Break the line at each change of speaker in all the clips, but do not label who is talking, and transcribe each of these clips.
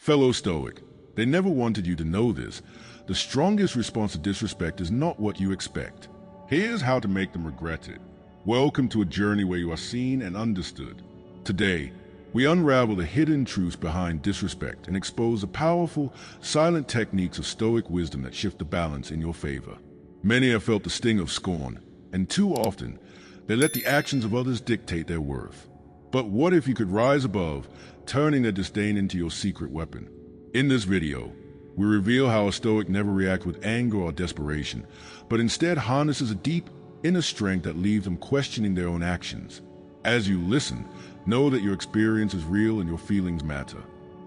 Fellow Stoic, they never wanted you to know this. The strongest response to disrespect is not what you expect. Here's how to make them regret it. Welcome to a journey where you are seen and understood. Today, we unravel the hidden truths behind disrespect and expose the powerful, silent techniques of Stoic wisdom that shift the balance in your favor. Many have felt the sting of scorn, and too often, they let the actions of others dictate their worth. But what if you could rise above, turning their disdain into your secret weapon? In this video, we reveal how a Stoic never reacts with anger or desperation, but instead harnesses a deep inner strength that leaves them questioning their own actions. As you listen, know that your experience is real and your feelings matter.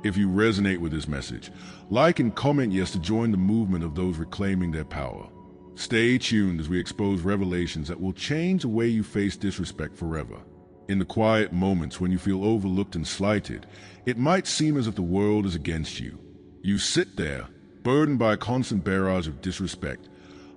If you resonate with this message, like and comment yes to join the movement of those reclaiming their power. Stay tuned as we expose revelations that will change the way you face disrespect forever. In the quiet moments when you feel overlooked and slighted, it might seem as if the world is against you. You sit there, burdened by a constant barrage of disrespect,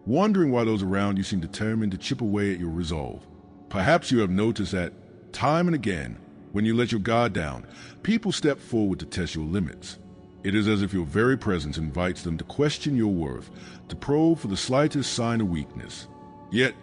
wondering why those around you seem determined to chip away at your resolve. Perhaps you have noticed that, time and again, when you let your guard down, people step forward to test your limits. It is as if your very presence invites them to question your worth, to probe for the slightest sign of weakness. Yet,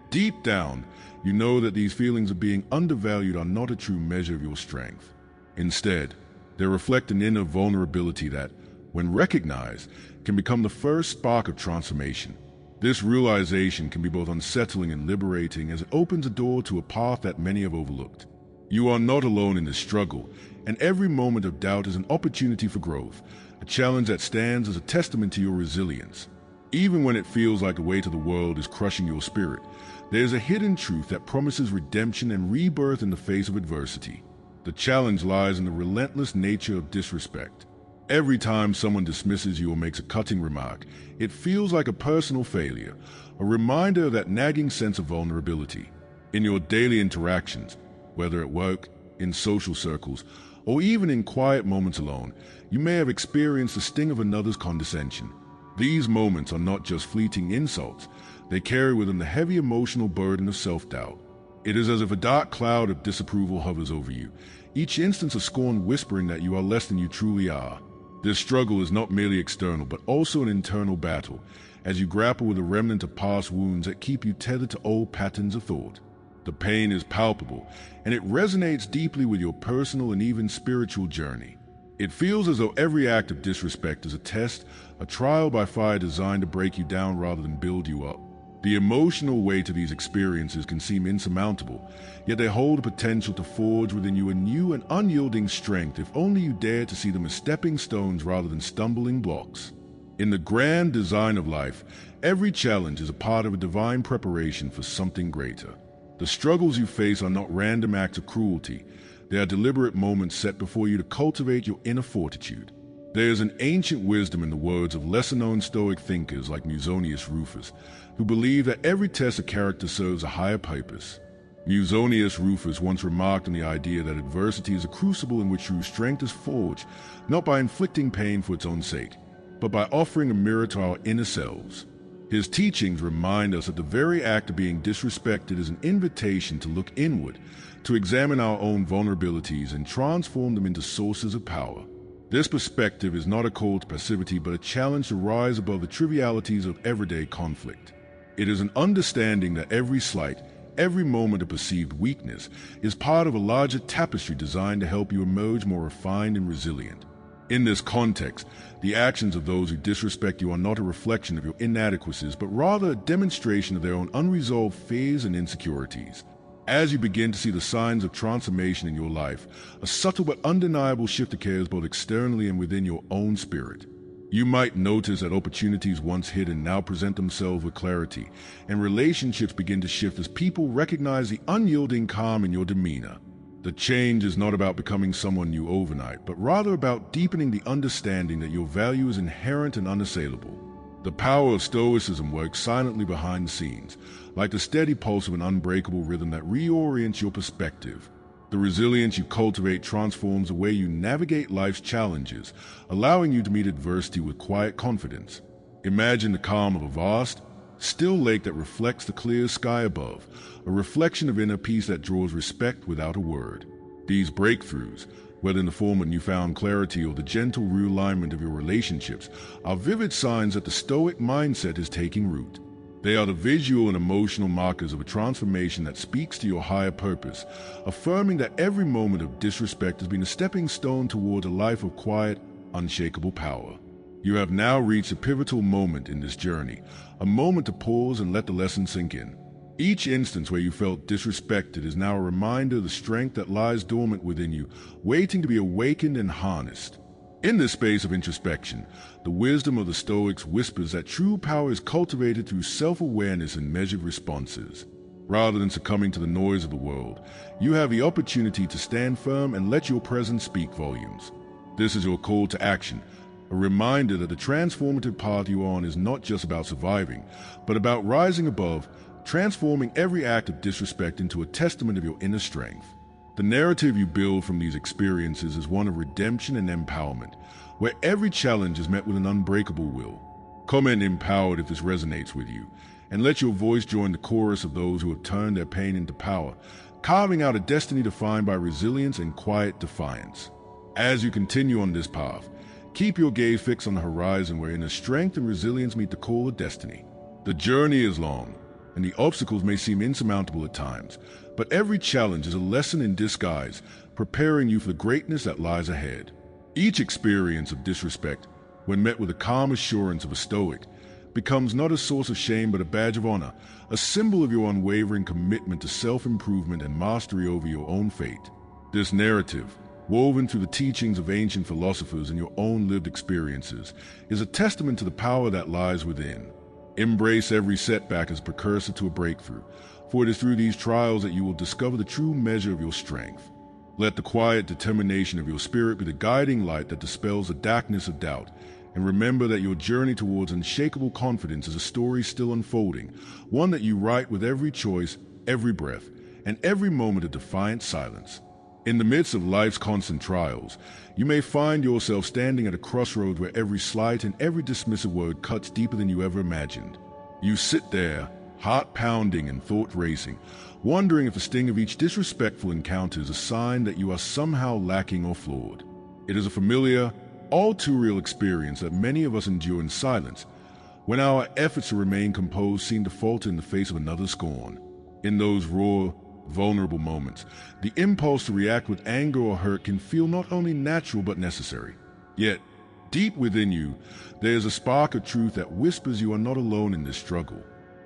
deep down, you know that these feelings of being undervalued are not a true measure of your strength. Instead, they reflect an inner vulnerability that, when recognized, can become the first spark of transformation. This realization can be both unsettling and liberating as it opens a door to a path that many have overlooked. You are not alone in this struggle, and every moment of doubt is an opportunity for growth, a challenge that stands as a testament to your resilience. Even when it feels like the weight of the world is crushing your spirit, there is a hidden truth that promises redemption and rebirth in the face of adversity. The challenge lies in the relentless nature of disrespect. Every time someone dismisses you or makes a cutting remark, it feels like a personal failure, a reminder of that nagging sense of vulnerability. In your daily interactions, whether at work, in social circles, or even in quiet moments alone, you may have experienced the sting of another's condescension. These moments are not just fleeting insults, they carry with them the heavy emotional burden of self-doubt. It is as if a dark cloud of disapproval hovers over you, each instance of scorn whispering that you are less than you truly are. This struggle is not merely external, but also an internal battle, as you grapple with a remnant of past wounds that keep you tethered to old patterns of thought. The pain is palpable, and it resonates deeply with your personal and even spiritual journey. It feels as though every act of disrespect is a test, a trial by fire designed to break you down rather than build you up. The emotional weight of these experiences can seem insurmountable, yet they hold the potential to forge within you a new and unyielding strength if only you dare to see them as stepping stones rather than stumbling blocks. In the grand design of life, every challenge is a part of a divine preparation for something greater. The struggles you face are not random acts of cruelty. They are deliberate moments set before you to cultivate your inner fortitude. There is an ancient wisdom in the words of lesser-known Stoic thinkers like Musonius Rufus, who believe that every test of character serves a higher purpose. Musonius Rufus once remarked on the idea that adversity is a crucible in which true strength is forged, not by inflicting pain for its own sake, but by offering a mirror to our inner selves. His teachings remind us that the very act of being disrespected is an invitation to look inward, to examine our own vulnerabilities and transform them into sources of power. This perspective is not a call to passivity, but a challenge to rise above the trivialities of everyday conflict. It is an understanding that every slight, every moment of perceived weakness is part of a larger tapestry designed to help you emerge more refined and resilient. In this context, the actions of those who disrespect you are not a reflection of your inadequacies, but rather a demonstration of their own unresolved fears and insecurities. As you begin to see the signs of transformation in your life, a subtle but undeniable shift occurs both externally and within your own spirit. You might notice that opportunities once hidden now present themselves with clarity, and relationships begin to shift as people recognize the unyielding calm in your demeanor. The change is not about becoming someone new overnight, but rather about deepening the understanding that your value is inherent and unassailable. The power of Stoicism works silently behind the scenes, like the steady pulse of an unbreakable rhythm that reorients your perspective. The resilience you cultivate transforms the way you navigate life's challenges, allowing you to meet adversity with quiet confidence. Imagine the calm of a vast, still lake that reflects the clear sky above, a reflection of inner peace that draws respect without a word. These breakthroughs, whether in the form of newfound clarity or the gentle realignment of your relationships, are vivid signs that the Stoic mindset is taking root. They are the visual and emotional markers of a transformation that speaks to your higher purpose, affirming that every moment of disrespect has been a stepping stone toward a life of quiet, unshakable power. You have now reached a pivotal moment in this journey, a moment to pause and let the lesson sink in. Each instance where you felt disrespected is now a reminder of the strength that lies dormant within you, waiting to be awakened and harnessed. In this space of introspection, the wisdom of the Stoics whispers that true power is cultivated through self-awareness and measured responses. Rather than succumbing to the noise of the world, you have the opportunity to stand firm and let your presence speak volumes. This is your call to action, a reminder that the transformative path you are on is not just about surviving, but about rising above, transforming every act of disrespect into a testament of your inner strength. The narrative you build from these experiences is one of redemption and empowerment, where every challenge is met with an unbreakable will. Comment empowered if this resonates with you, and let your voice join the chorus of those who have turned their pain into power, carving out a destiny defined by resilience and quiet defiance. As you continue on this path, keep your gaze fixed on the horizon where inner strength and resilience meet the call of destiny. The journey is long, and the obstacles may seem insurmountable at times, but every challenge is a lesson in disguise, preparing you for the greatness that lies ahead. Each experience of disrespect, when met with the calm assurance of a Stoic, becomes not a source of shame but a badge of honor, a symbol of your unwavering commitment to self-improvement and mastery over your own fate. This narrative, woven through the teachings of ancient philosophers and your own lived experiences, is a testament to the power that lies within. Embrace every setback as a precursor to a breakthrough, for it is through these trials that you will discover the true measure of your strength. Let the quiet determination of your spirit be the guiding light that dispels the darkness of doubt, and remember that your journey towards unshakable confidence is a story still unfolding, one that you write with every choice, every breath, and every moment of defiant silence. In the midst of life's constant trials, you may find yourself standing at a crossroad where every slight and every dismissive word cuts deeper than you ever imagined. You sit there, heart pounding and thought racing, wondering if the sting of each disrespectful encounter is a sign that you are somehow lacking or flawed. It is a familiar, all too real experience that many of us endure in silence, when our efforts to remain composed seem to falter in the face of another's scorn. In those raw, vulnerable moments, the impulse to react with anger or hurt can feel not only natural but necessary. Yet, deep within you, there is a spark of truth that whispers you are not alone in this struggle.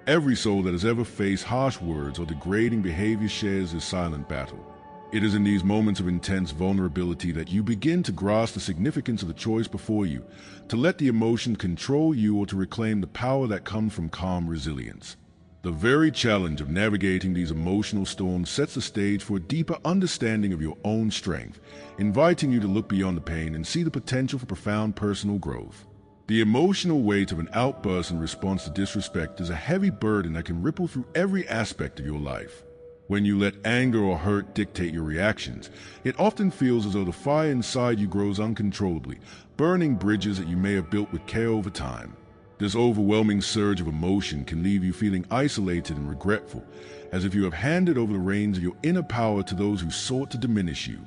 Every soul that has ever faced harsh words or degrading behavior shares this silent battle. It is in these moments of intense vulnerability that you begin to grasp the significance of the choice before you, to let the emotion control you or to reclaim the power that comes from calm resilience. The very challenge of navigating these emotional storms sets the stage for a deeper understanding of your own strength, inviting you to look beyond the pain and see the potential for profound personal growth. The emotional weight of an outburst in response to disrespect is a heavy burden that can ripple through every aspect of your life. When you let anger or hurt dictate your reactions, it often feels as though the fire inside you grows uncontrollably, burning bridges that you may have built with care over time. This overwhelming surge of emotion can leave you feeling isolated and regretful, as if you have handed over the reins of your inner power to those who sought to diminish you.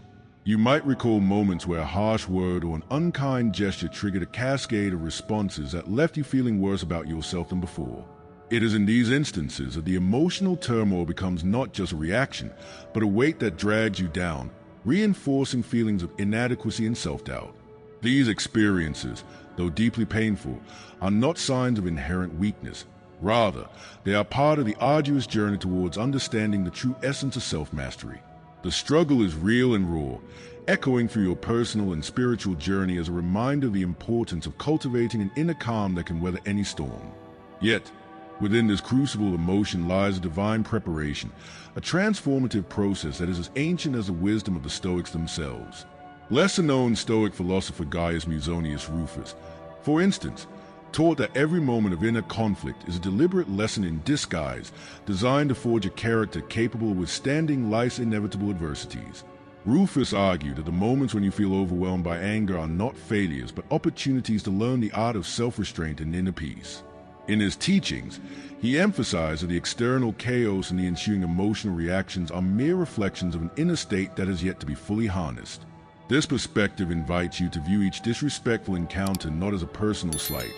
You might recall moments where a harsh word or an unkind gesture triggered a cascade of responses that left you feeling worse about yourself than before. It is in these instances that the emotional turmoil becomes not just a reaction, but a weight that drags you down, reinforcing feelings of inadequacy and self-doubt. These experiences, though deeply painful, are not signs of inherent weakness. Rather, they are part of the arduous journey towards understanding the true essence of self-mastery. The struggle is real and raw, echoing through your personal and spiritual journey as a reminder of the importance of cultivating an inner calm that can weather any storm. Yet, within this crucible of emotion lies a divine preparation, a transformative process that is as ancient as the wisdom of the Stoics themselves. Lesser-known Stoic philosopher Gaius Musonius Rufus, for instance, taught that every moment of inner conflict is a deliberate lesson in disguise designed to forge a character capable of withstanding life's inevitable adversities. Rufus argued that the moments when you feel overwhelmed by anger are not failures but opportunities to learn the art of self-restraint and inner peace. In his teachings, he emphasized that the external chaos and the ensuing emotional reactions are mere reflections of an inner state that has yet to be fully harnessed. This perspective invites you to view each disrespectful encounter not as a personal slight,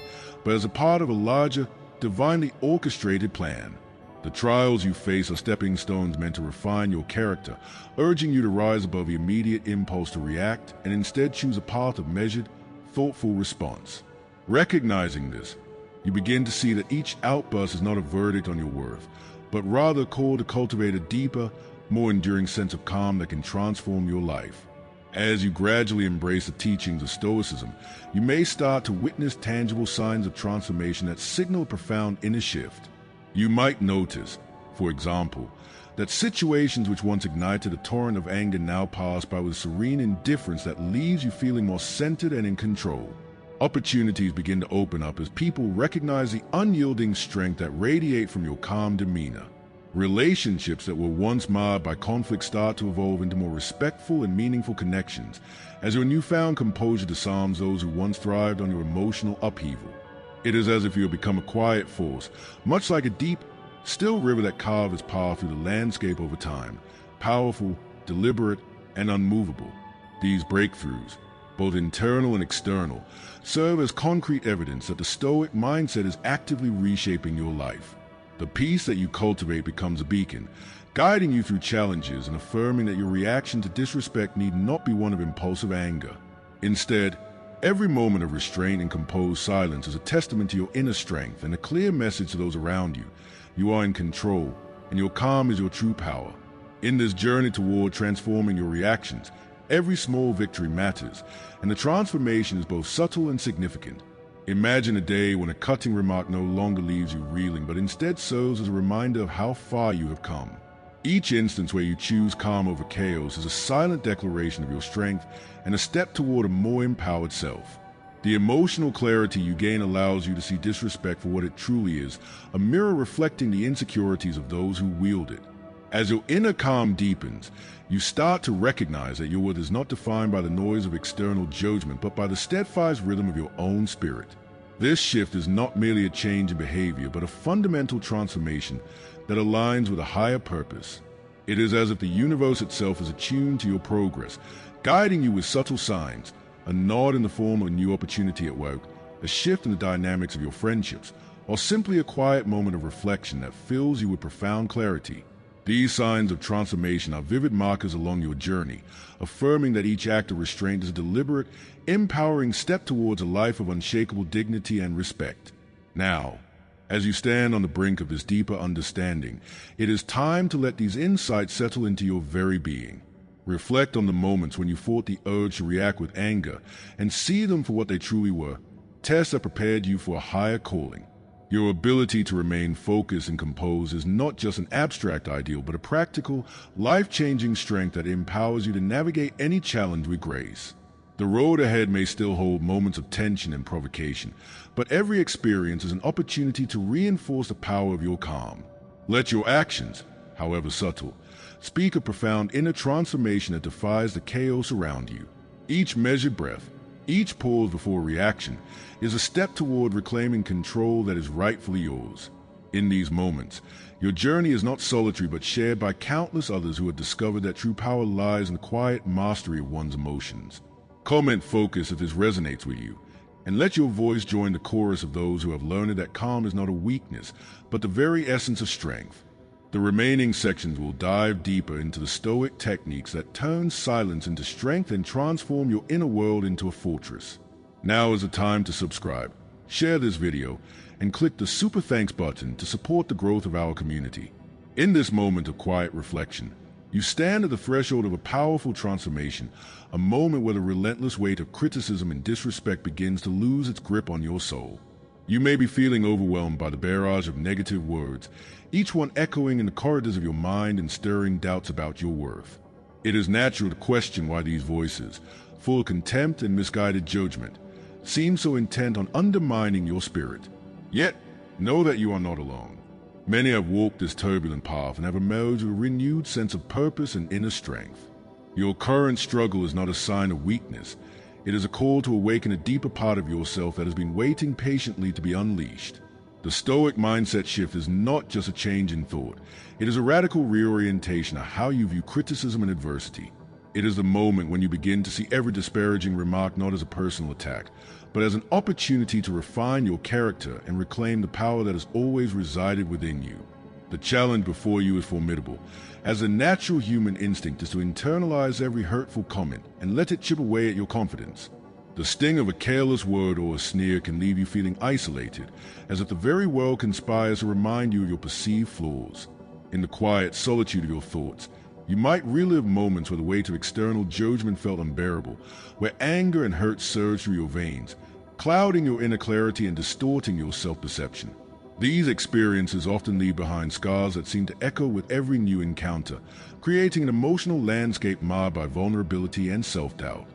but as a part of a larger, divinely orchestrated plan. The trials you face are stepping stones meant to refine your character, urging you to rise above the immediate impulse to react and instead choose a path of measured, thoughtful response. Recognizing this, you begin to see that each outburst is not a verdict on your worth, but rather a call to cultivate a deeper, more enduring sense of calm that can transform your life. As you gradually embrace the teachings of Stoicism, you may start to witness tangible signs of transformation that signal a profound inner shift. You might notice, for example, that situations which once ignited a torrent of anger now pass by with serene indifference that leaves you feeling more centered and in control. Opportunities begin to open up as people recognize the unyielding strength that radiate from your calm demeanor. Relationships that were once marred by conflict start to evolve into more respectful and meaningful connections, as your newfound composure disarms those who once thrived on your emotional upheaval. It is as if you have become a quiet force, much like a deep, still river that carves its path through the landscape over time, powerful, deliberate, and unmovable. These breakthroughs, both internal and external, serve as concrete evidence that the Stoic mindset is actively reshaping your life. The peace that you cultivate becomes a beacon, guiding you through challenges and affirming that your reaction to disrespect need not be one of impulsive anger. Instead, every moment of restraint and composed silence is a testament to your inner strength and a clear message to those around you. You are in control, and your calm is your true power. In this journey toward transforming your reactions, every small victory matters, and the transformation is both subtle and significant. Imagine a day when a cutting remark no longer leaves you reeling, but instead serves as a reminder of how far you have come. Each instance where you choose calm over chaos is a silent declaration of your strength and a step toward a more empowered self. The emotional clarity you gain allows you to see disrespect for what it truly is, a mirror reflecting the insecurities of those who wield it. As your inner calm deepens, you start to recognize that your worth is not defined by the noise of external judgment, but by the steadfast rhythm of your own spirit. This shift is not merely a change in behavior, but a fundamental transformation that aligns with a higher purpose. It is as if the universe itself is attuned to your progress, guiding you with subtle signs, a nod in the form of a new opportunity at work, a shift in the dynamics of your friendships, or simply a quiet moment of reflection that fills you with profound clarity. These signs of transformation are vivid markers along your journey, affirming that each act of restraint is a deliberate, empowering step towards a life of unshakable dignity and respect. Now, as you stand on the brink of this deeper understanding, it is time to let these insights settle into your very being. Reflect on the moments when you fought the urge to react with anger and see them for what they truly were, tests that prepared you for a higher calling. Your ability to remain focused and composed is not just an abstract ideal, but a practical, life-changing strength that empowers you to navigate any challenge with grace. The road ahead may still hold moments of tension and provocation, but every experience is an opportunity to reinforce the power of your calm. Let your actions, however subtle, speak of profound inner transformation that defies the chaos around you. Each measured breath, each pause before reaction, is a step toward reclaiming control that is rightfully yours. In these moments, your journey is not solitary but shared by countless others who have discovered that true power lies in the quiet mastery of one's emotions. Comment focus if this resonates with you, and let your voice join the chorus of those who have learned that calm is not a weakness, but the very essence of strength. The remaining sections will dive deeper into the Stoic techniques that turn silence into strength and transform your inner world into a fortress. Now is the time to subscribe, share this video, and click the super thanks button to support the growth of our community. In this moment of quiet reflection, you stand at the threshold of a powerful transformation, a moment where the relentless weight of criticism and disrespect begins to lose its grip on your soul. You may be feeling overwhelmed by the barrage of negative words, each one echoing in the corridors of your mind and stirring doubts about your worth. It is natural to question why these voices, full of contempt and misguided judgment, seem so intent on undermining your spirit. Yet, know that you are not alone. Many have walked this turbulent path and have emerged with a renewed sense of purpose and inner strength. Your current struggle is not a sign of weakness. It is a call to awaken a deeper part of yourself that has been waiting patiently to be unleashed. The Stoic mindset shift is not just a change in thought. It is a radical reorientation of how you view criticism and adversity. It is the moment when you begin to see every disparaging remark not as a personal attack, but as an opportunity to refine your character and reclaim the power that has always resided within you. The challenge before you is formidable, as the natural human instinct is to internalize every hurtful comment and let it chip away at your confidence. The sting of a careless word or a sneer can leave you feeling isolated, as if the very world conspires to remind you of your perceived flaws. In the quiet solitude of your thoughts, you might relive moments where the weight of external judgment felt unbearable, where anger and hurt surged through your veins, clouding your inner clarity and distorting your self-perception. These experiences often leave behind scars that seem to echo with every new encounter, creating an emotional landscape marred by vulnerability and self-doubt.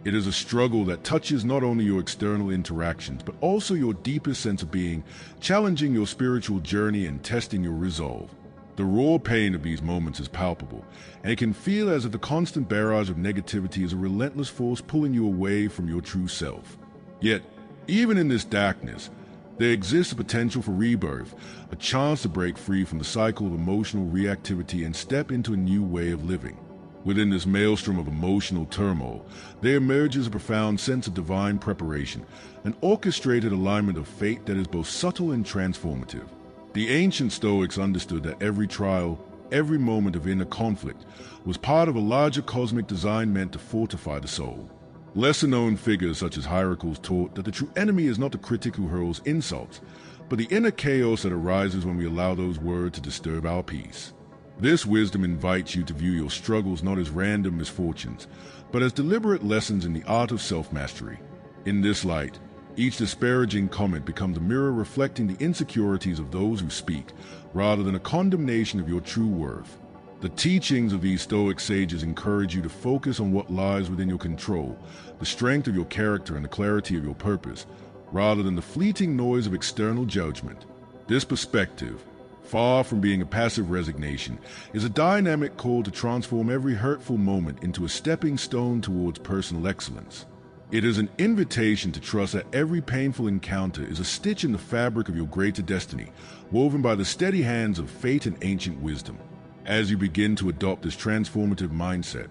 It is a struggle that touches not only your external interactions, but also your deepest sense of being, challenging your spiritual journey and testing your resolve. The raw pain of these moments is palpable, and it can feel as if the constant barrage of negativity is a relentless force pulling you away from your true self. Yet, even in this darkness, there exists a potential for rebirth, a chance to break free from the cycle of emotional reactivity and step into a new way of living. Within this maelstrom of emotional turmoil, there emerges a profound sense of divine preparation, an orchestrated alignment of fate that is both subtle and transformative. The ancient Stoics understood that every trial, every moment of inner conflict, was part of a larger cosmic design meant to fortify the soul. Lesser-known figures such as Hierocles taught that the true enemy is not the critic who hurls insults, but the inner chaos that arises when we allow those words to disturb our peace. This wisdom invites you to view your struggles not as random misfortunes, but as deliberate lessons in the art of self-mastery. In this light, each disparaging comment becomes a mirror reflecting the insecurities of those who speak, rather than a condemnation of your true worth. The teachings of these Stoic sages encourage you to focus on what lies within your control, the strength of your character and the clarity of your purpose, rather than the fleeting noise of external judgment. This perspective, far from being a passive resignation, is a dynamic call to transform every hurtful moment into a stepping stone towards personal excellence. It is an invitation to trust that every painful encounter is a stitch in the fabric of your greater destiny, woven by the steady hands of fate and ancient wisdom. As you begin to adopt this transformative mindset,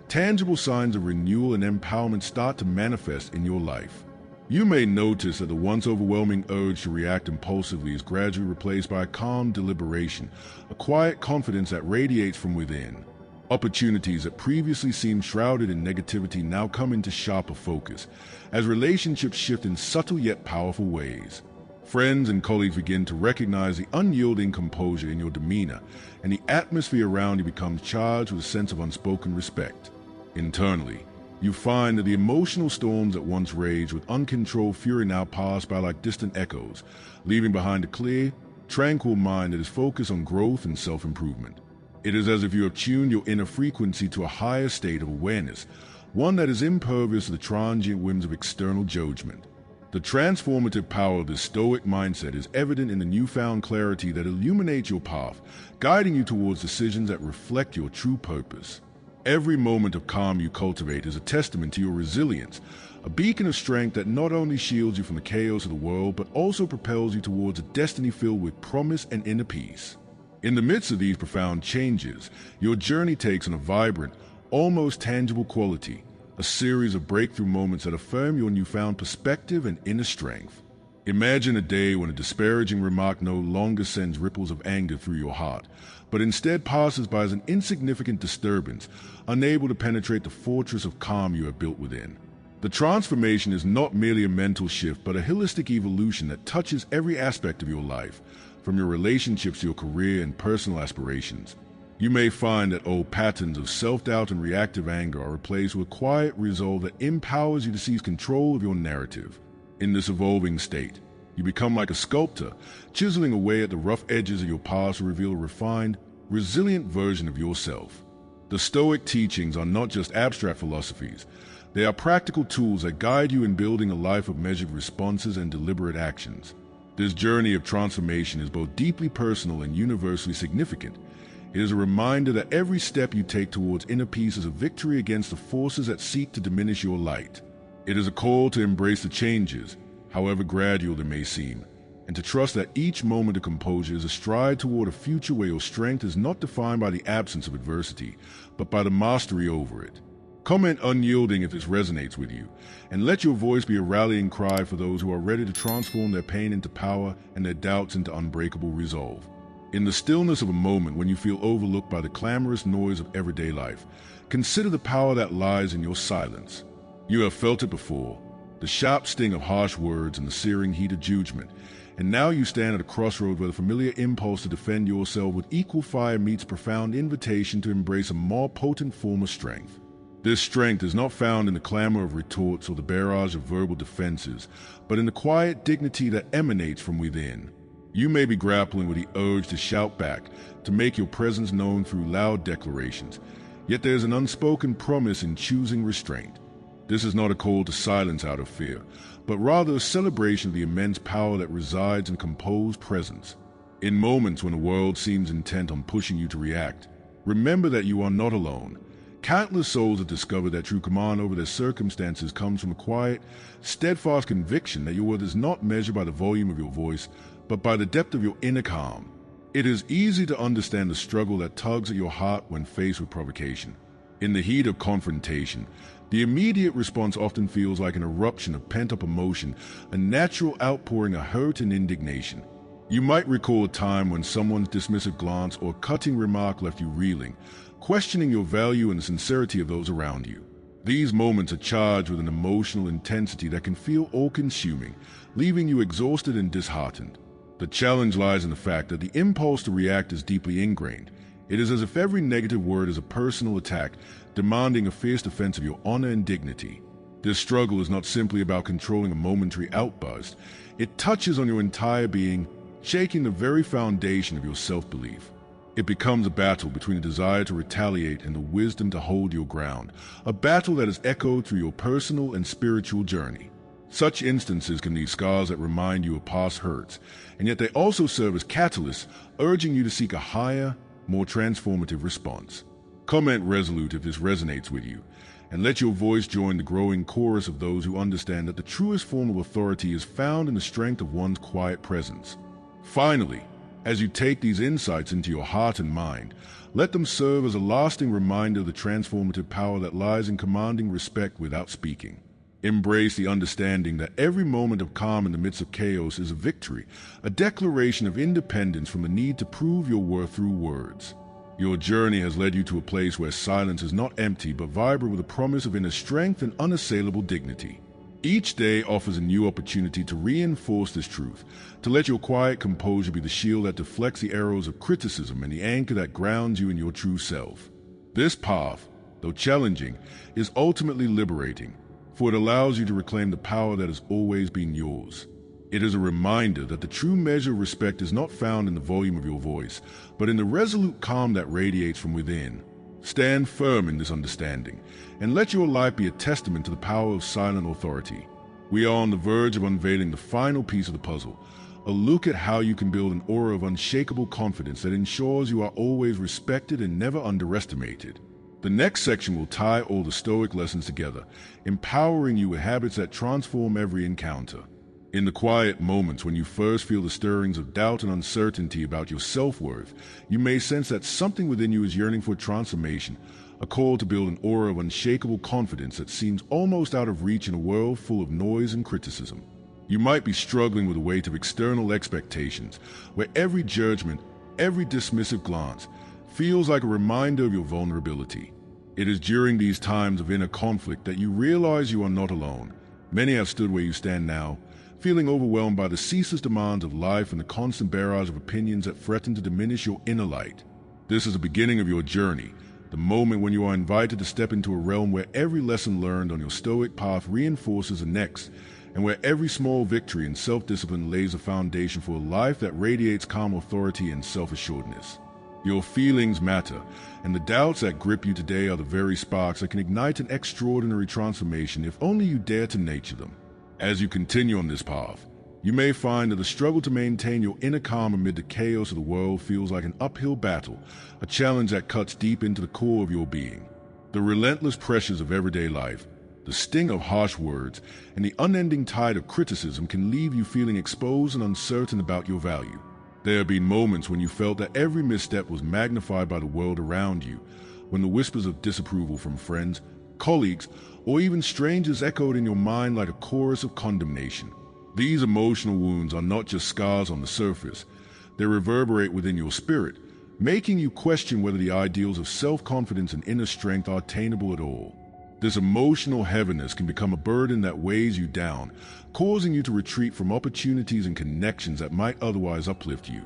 tangible signs of renewal and empowerment start to manifest in your life. You may notice that the once overwhelming urge to react impulsively is gradually replaced by a calm deliberation, a quiet confidence that radiates from within. Opportunities that previously seemed shrouded in negativity now come into sharper focus, as relationships shift in subtle yet powerful ways. Friends and colleagues begin to recognize the unyielding composure in your demeanor, and the atmosphere around you becomes charged with a sense of unspoken respect. Internally, you find that the emotional storms that once raged with uncontrolled fury now pass by like distant echoes, leaving behind a clear, tranquil mind that is focused on growth and self-improvement. It is as if you have tuned your inner frequency to a higher state of awareness, one that is impervious to the transient whims of external judgment. The transformative power of this Stoic mindset is evident in the newfound clarity that illuminates your path, guiding you towards decisions that reflect your true purpose. Every moment of calm you cultivate is a testament to your resilience, a beacon of strength that not only shields you from the chaos of the world, but also propels you towards a destiny filled with promise and inner peace. In the midst of these profound changes, your journey takes on a vibrant, almost tangible quality, a series of breakthrough moments that affirm your newfound perspective and inner strength. Imagine a day when a disparaging remark no longer sends ripples of anger through your heart, but instead passes by as an insignificant disturbance, unable to penetrate the fortress of calm you have built within. The transformation is not merely a mental shift, but a holistic evolution that touches every aspect of your life, from your relationships to your career and personal aspirations. You may find that old patterns of self-doubt and reactive anger are replaced with a quiet resolve that empowers you to seize control of your narrative. In this evolving state, you become like a sculptor, chiseling away at the rough edges of your past to reveal a refined, resilient version of yourself. The Stoic teachings are not just abstract philosophies. They are practical tools that guide you in building a life of measured responses and deliberate actions. This journey of transformation is both deeply personal and universally significant. It is a reminder that every step you take towards inner peace is a victory against the forces that seek to diminish your light. It is a call to embrace the changes, however gradual they may seem, and to trust that each moment of composure is a stride toward a future where your strength is not defined by the absence of adversity, but by the mastery over it. Comment unyielding if this resonates with you, and let your voice be a rallying cry for those who are ready to transform their pain into power and their doubts into unbreakable resolve. In the stillness of a moment when you feel overlooked by the clamorous noise of everyday life, consider the power that lies in your silence. You have felt it before, the sharp sting of harsh words and the searing heat of judgment, and now you stand at a crossroad where the familiar impulse to defend yourself with equal fire meets profound invitation to embrace a more potent form of strength. This strength is not found in the clamor of retorts or the barrage of verbal defenses, but in the quiet dignity that emanates from within. You may be grappling with the urge to shout back, to make your presence known through loud declarations, yet there is an unspoken promise in choosing restraint. This is not a call to silence out of fear, but rather a celebration of the immense power that resides in composed presence. In moments when the world seems intent on pushing you to react, remember that you are not alone. Countless souls have discovered that true command over their circumstances comes from a quiet, steadfast conviction that your worth is not measured by the volume of your voice, but by the depth of your inner calm. It is easy to understand the struggle that tugs at your heart when faced with provocation. In the heat of confrontation, the immediate response often feels like an eruption of pent-up emotion, a natural outpouring of hurt and indignation. You might recall a time when someone's dismissive glance or cutting remark left you reeling, questioning your value and the sincerity of those around you. These moments are charged with an emotional intensity that can feel all-consuming, leaving you exhausted and disheartened. The challenge lies in the fact that the impulse to react is deeply ingrained. It is as if every negative word is a personal attack, demanding a fierce defense of your honor and dignity. This struggle is not simply about controlling a momentary outburst. It touches on your entire being, shaking the very foundation of your self-belief. It becomes a battle between a desire to retaliate and the wisdom to hold your ground, a battle that is echoed through your personal and spiritual journey. Such instances can leave scars that remind you of past hurts, and yet they also serve as catalysts, urging you to seek a higher, more transformative response. Comment resolute if this resonates with you, and let your voice join the growing chorus of those who understand that the truest form of authority is found in the strength of one's quiet presence. Finally, as you take these insights into your heart and mind, let them serve as a lasting reminder of the transformative power that lies in commanding respect without speaking. Embrace the understanding that every moment of calm in the midst of chaos is a victory, a declaration of independence from the need to prove your worth through words. Your journey has led you to a place where silence is not empty but vibrant with a promise of inner strength and unassailable dignity. Each day offers a new opportunity to reinforce this truth, to let your quiet composure be the shield that deflects the arrows of criticism and the anchor that grounds you in your true self. This path, though challenging, is ultimately liberating, for it allows you to reclaim the power that has always been yours. It is a reminder that the true measure of respect is not found in the volume of your voice, but in the resolute calm that radiates from within. Stand firm in this understanding, and let your life be a testament to the power of silent authority. We are on the verge of unveiling the final piece of the puzzle, a look at how you can build an aura of unshakable confidence that ensures you are always respected and never underestimated. The next section will tie all the Stoic lessons together, empowering you with habits that transform every encounter. In the quiet moments when you first feel the stirrings of doubt and uncertainty about your self-worth, you may sense that something within you is yearning for transformation, a call to build an aura of unshakable confidence that seems almost out of reach in a world full of noise and criticism. You might be struggling with the weight of external expectations, where every judgment, every dismissive glance, feels like a reminder of your vulnerability. It is during these times of inner conflict that you realize you are not alone. Many have stood where you stand now, feeling overwhelmed by the ceaseless demands of life and the constant barrage of opinions that threaten to diminish your inner light. This is the beginning of your journey, the moment when you are invited to step into a realm where every lesson learned on your Stoic path reinforces the next, and where every small victory in self-discipline lays a foundation for a life that radiates calm authority and self-assuredness. Your feelings matter, and the doubts that grip you today are the very sparks that can ignite an extraordinary transformation if only you dare to nurture them. As you continue on this path, you may find that the struggle to maintain your inner calm amid the chaos of the world feels like an uphill battle, a challenge that cuts deep into the core of your being. The relentless pressures of everyday life, the sting of harsh words, and the unending tide of criticism can leave you feeling exposed and uncertain about your value. There have been moments when you felt that every misstep was magnified by the world around you, when the whispers of disapproval from friends, colleagues, or even strangers echoed in your mind like a chorus of condemnation. These emotional wounds are not just scars on the surface. They reverberate within your spirit, making you question whether the ideals of self-confidence and inner strength are attainable at all. This emotional heaviness can become a burden that weighs you down, causing you to retreat from opportunities and connections that might otherwise uplift you.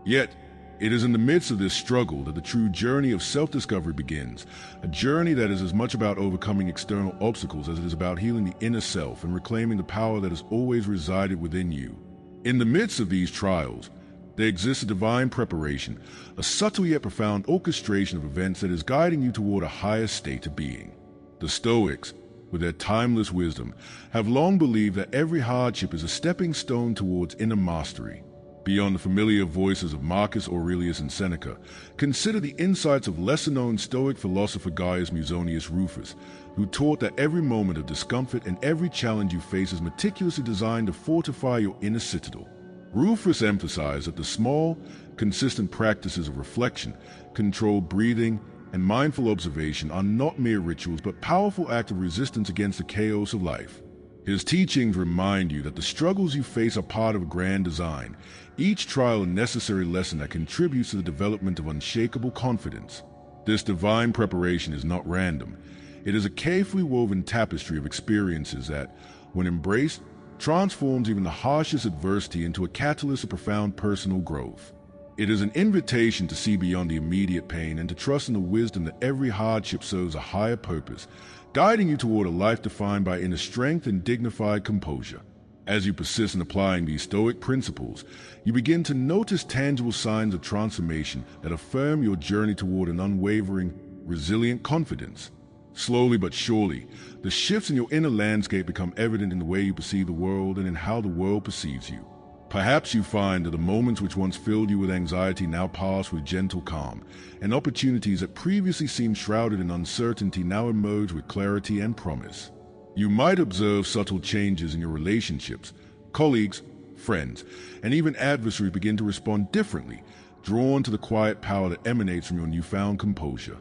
Yet, it is in the midst of this struggle that the true journey of self-discovery begins, a journey that is as much about overcoming external obstacles as it is about healing the inner self and reclaiming the power that has always resided within you. In the midst of these trials, there exists a divine preparation, a subtle yet profound orchestration of events that is guiding you toward a higher state of being. The Stoics, with their timeless wisdom, have long believed that every hardship is a stepping stone towards inner mastery. Beyond the familiar voices of Marcus Aurelius and Seneca, consider the insights of lesser-known Stoic philosopher Gaius Musonius Rufus, who taught that every moment of discomfort and every challenge you face is meticulously designed to fortify your inner citadel. Rufus emphasized that the small, consistent practices of reflection, controlled breathing, and mindful observation are not mere rituals but powerful acts of resistance against the chaos of life. His teachings remind you that the struggles you face are part of a grand design, each trial a necessary lesson that contributes to the development of unshakable confidence. This divine preparation is not random. It is a carefully woven tapestry of experiences that, when embraced, transforms even the harshest adversity into a catalyst of profound personal growth. It is an invitation to see beyond the immediate pain and to trust in the wisdom that every hardship serves a higher purpose, guiding you toward a life defined by inner strength and dignified composure. As you persist in applying these Stoic principles, you begin to notice tangible signs of transformation that affirm your journey toward an unwavering, resilient confidence. Slowly but surely, the shifts in your inner landscape become evident in the way you perceive the world and in how the world perceives you. Perhaps you find that the moments which once filled you with anxiety now pass with gentle calm, and opportunities that previously seemed shrouded in uncertainty now emerge with clarity and promise. You might observe subtle changes in your relationships. Colleagues, friends, and even adversaries begin to respond differently, drawn to the quiet power that emanates from your newfound composure.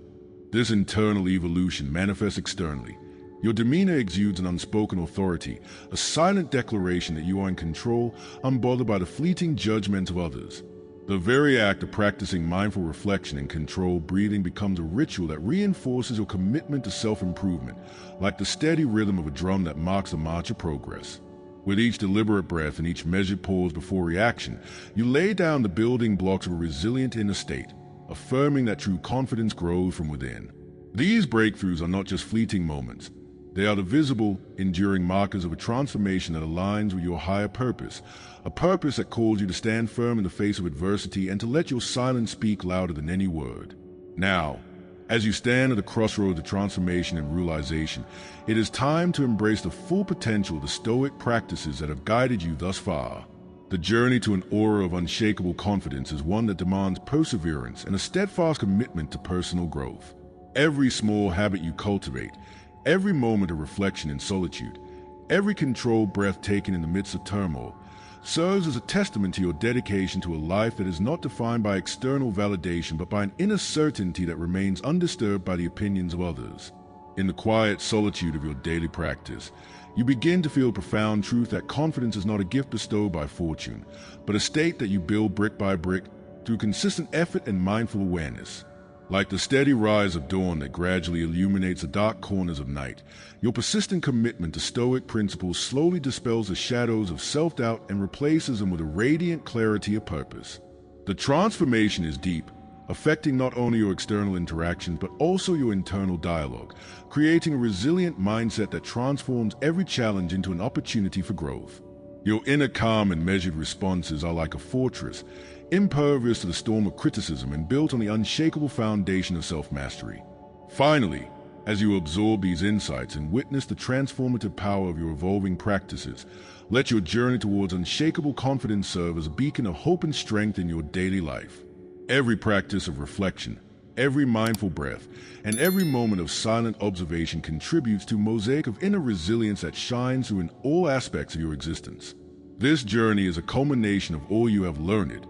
This internal evolution manifests externally. Your demeanor exudes an unspoken authority, a silent declaration that you are in control, unbothered by the fleeting judgment of others. The very act of practicing mindful reflection and controlled breathing becomes a ritual that reinforces your commitment to self-improvement, like the steady rhythm of a drum that marks the march of progress. With each deliberate breath and each measured pause before reaction, you lay down the building blocks of a resilient inner state, affirming that true confidence grows from within. These breakthroughs are not just fleeting moments. They are the visible, enduring markers of a transformation that aligns with your higher purpose, a purpose that calls you to stand firm in the face of adversity and to let your silence speak louder than any word. Now, as you stand at the crossroads of transformation and realization, it is time to embrace the full potential of the Stoic practices that have guided you thus far. The journey to an aura of unshakable confidence is one that demands perseverance and a steadfast commitment to personal growth. Every small habit you cultivate, every moment of reflection in solitude, every controlled breath taken in the midst of turmoil, serves as a testament to your dedication to a life that is not defined by external validation but by an inner certainty that remains undisturbed by the opinions of others. In the quiet solitude of your daily practice, you begin to feel a profound truth that confidence is not a gift bestowed by fortune, but a state that you build brick by brick through consistent effort and mindful awareness. Like the steady rise of dawn that gradually illuminates the dark corners of night, your persistent commitment to Stoic principles slowly dispels the shadows of self-doubt and replaces them with a radiant clarity of purpose. The transformation is deep, affecting not only your external interactions but also your internal dialogue, creating a resilient mindset that transforms every challenge into an opportunity for growth. Your inner calm and measured responses are like a fortress, impervious to the storm of criticism and built on the unshakable foundation of self-mastery. Finally, as you absorb these insights and witness the transformative power of your evolving practices, let your journey towards unshakable confidence serve as a beacon of hope and strength in your daily life. Every practice of reflection, every mindful breath, and every moment of silent observation contributes to a mosaic of inner resilience that shines through in all aspects of your existence. This journey is a culmination of all you have learned,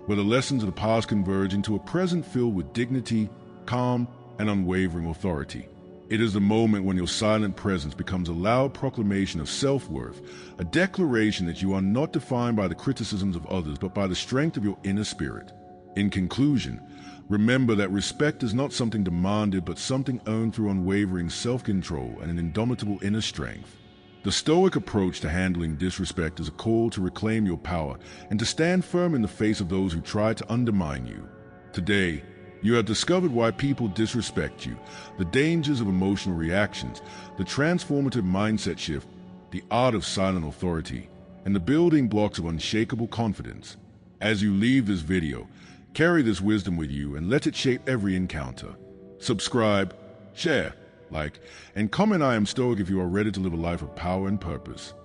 where the lessons of the past converge into a present filled with dignity, calm, and unwavering authority. It is the moment when your silent presence becomes a loud proclamation of self-worth, a declaration that you are not defined by the criticisms of others, but by the strength of your inner spirit. In conclusion, remember that respect is not something demanded, but something earned through unwavering self-control and an indomitable inner strength. The Stoic approach to handling disrespect is a call to reclaim your power and to stand firm in the face of those who try to undermine you. Today, you have discovered why people disrespect you, the dangers of emotional reactions, the transformative mindset shift, the art of silent authority, and the building blocks of unshakable confidence. As you leave this video, carry this wisdom with you and let it shape every encounter. Subscribe, share, like, and comment I am Stoic if you are ready to live a life of power and purpose.